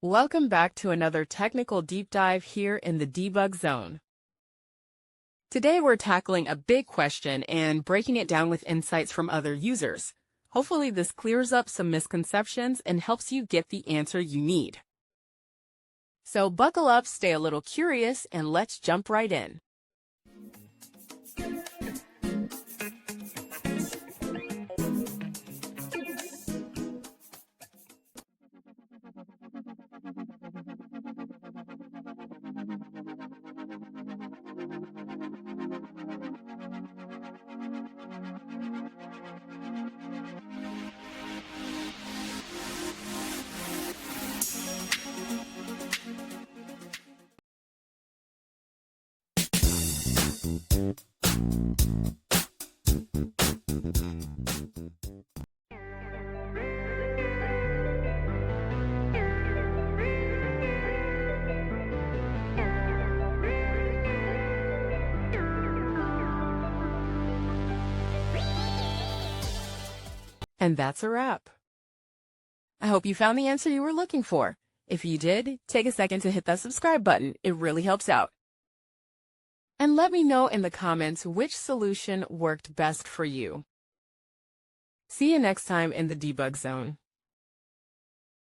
Welcome back to another technical deep dive here in the debug zone. Today we're tackling a big question and breaking it down with insights from other users. Hopefully this clears up some misconceptions and helps you get the answer you need. So buckle up, stay a little curious, and let's jump right in. And that's a wrap. I hope you found the answer you were looking for. If you did, take a second to hit that subscribe button. It really helps out. And let me know in the comments which solution worked best for you. See you next time in the debug zone.